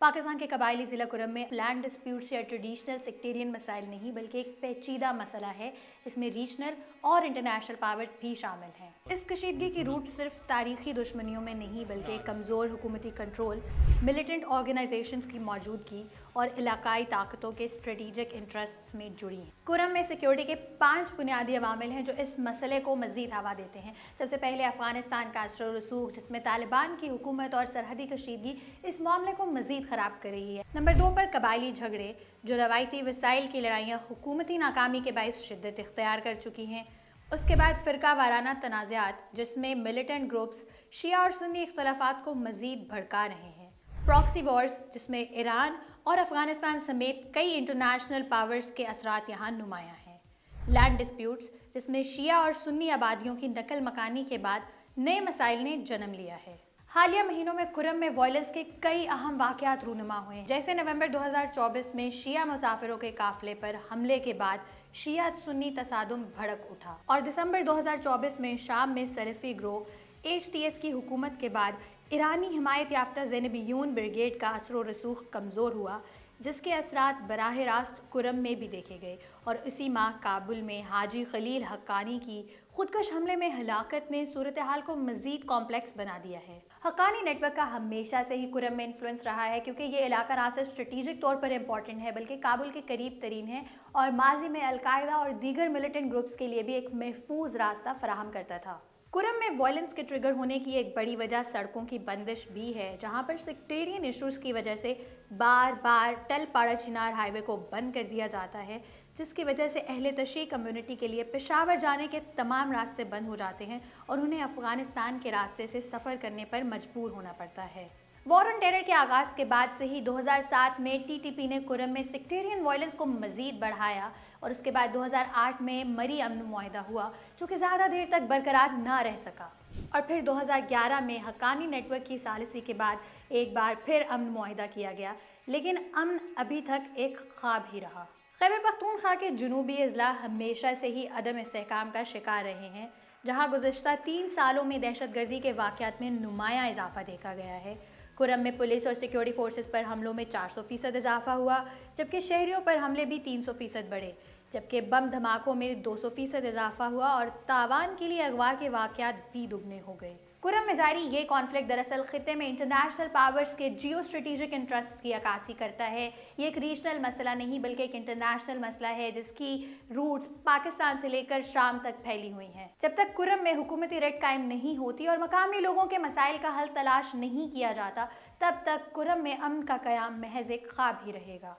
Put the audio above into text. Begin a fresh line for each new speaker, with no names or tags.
पाकिस्तान के कबायली ज़िला कुरम में लैंड डिस्प्यूट्स या ट्रेडिशनल सेक्टेरियन मसाइल नहीं बल्कि एक पेचीदा मसला है जिसमें रीजनल और इंटरनेशनल पावर्स भी शामिल हैं। इस कशीदगी की रूट सिर्फ तारीखी दुश्मनियों में नहीं बल्कि कमज़ोर हुकूमती कंट्रोल, मिलिटेंट ऑर्गेनाइजेशंस की मौजूदगी और इलाकाई ताकतों के स्ट्रेटिजिक इंटरेस्ट्स में जुड़ी हैं। कुरम में सिक्योरिटी के 5 बुनियादी अवामिल हैं जो इस मसले को मज़ीद हवा देते हैं। सबसे पहले अफगानिस्तान का असर रसूख, जिसमें तालिबान की हुकूमत और सरहदी कशीदगी इस मामले को मज़ीद ख़राब कर रही है। नंबर 2 पर कबायली झगड़े, जो रवायती वसाइल की लड़ाइयाँ हुकूमती नाकामी के बायस शिद्दत इख्तियार कर चुकी हैं। उसके बाद फ़िरका वाराना तनाज़ात, जिसमें मिलिटेंट ग्रुप्स शिया और सुन्नी इख्तलाफात को मज़ीद भड़का रहे हैं। प्रॉक्सी वॉर्स, जिसमें ईरान और अफगानिस्तान समेत कई इंटरनेशनल पावर्स के असरात यहाँ नुमायाँ हैं। लैंड डिस्प्यूट्स, जिसमें शिया और सुन्नी आबादियों की नकल मकानी के बाद नए मसाइल ने जन्म लिया है। हालिया महीनों में कुरम में वायलेंस के कई अहम वाक़यात रूनुमा हुए हैं, जैसे नवंबर 2024 में शिया मुसाफिरों के काफिले पर हमले के बाद शिया सुन्नी तसादुम भड़क उठा, और दिसंबर 2024 में शाम में सलफ़ी ग्रोह HTS की हुकूमत के बाद ईरानी हिमायत याफ्ता ज़ैनबियून ब्रिगेड का असर रसूख कमज़ोर हुआ, जिसके असरात बराह रास्त कुरम में भी देखे गए। और इसी माह काबुल में हाजी खलील हक्कानी की खुदकश हमले में हलाकत ने सूरत हाल को मज़ीद कॉम्प्लेक्स बना दिया है। हक्कानी नेटवर्क का हमेशा से ही कुरम में इन्फ्लुएंस रहा है, क्योंकि ये इलाका ना सिर्फ स्ट्रेटेजिक तौर पर इम्पॉर्टेंट है बल्कि काबुल के करीब तरीन है और माजी में अलकायदा और दीगर मिलिटेंट ग्रुप्स के लिए भी एक महफूज रास्ता फराहम करता था। कुरम में वायलेंस के ट्रिगर होने की एक बड़ी वजह सड़कों की बंदिश भी है, जहां पर सेक्टेरियन इश्यूज की वजह से बार बार टल पाड़ा चिनार हाईवे को बंद कर दिया जाता है, जिसकी वजह से अहले तशी कम्युनिटी के लिए पेशावर जाने के तमाम रास्ते बंद हो जाते हैं और उन्हें अफगानिस्तान के रास्ते से सफ़र करने पर मजबूर होना पड़ता है। वॉर ऑन टेरर के आगाज़ के बाद से ही 2007 में TTP ने कुरम में सेक्टेरियन वायलेंस को मज़ीद बढ़ाया, और उसके बाद 2008 में मरी अमन मुआहिदा हुआ, जो कि ज़्यादा देर तक बरकरार ना रह सका, और फिर 2011 में हक्कानी नेटवर्क की सालिसी के बाद एक बार फिर अमन मुआहिदा किया गया, लेकिन अमन अभी तक एक ख्वाब ही रहा। खैबर पख्तूनख्वा के जनूबी अजला हमेशा से ही अदम इस्तेहकाम का शिकार रहे हैं, जहाँ गुज़श्ता 3 सालों में दहशतगर्दी के वाक़यात में नुमायाँ इजाफा देखा गया है। कुरम में पुलिस और सिक्योरिटी फोर्सेस पर हमलों में 400% इजाफा हुआ, जबकि शहरियों पर हमले भी 300% बढ़े, जबकि बम धमाकों में 200% इजाफा हुआ और तावान के लिए अगवा के वाक़यात भी दुगने हो गए। कुरम में जारी ये कॉन्फ्लिक्ट दरअसल खिते में इंटरनेशनल पावर्स के जियो स्ट्रेटेजिक इंटरेस्ट की अक्कासी करता है। ये एक रीजनल मसला नहीं बल्कि एक इंटरनेशनल मसला है, जिसकी रूट्स पाकिस्तान से लेकर शाम तक फैली हुई हैं। जब तक कुरम में हुकूमती रेड कायम नहीं होती और मकामी लोगों के मसाइल का हल तलाश नहीं किया जाता, तब तक कुरम में अमन का क़याम महज एक ख्वाब ही रहेगा।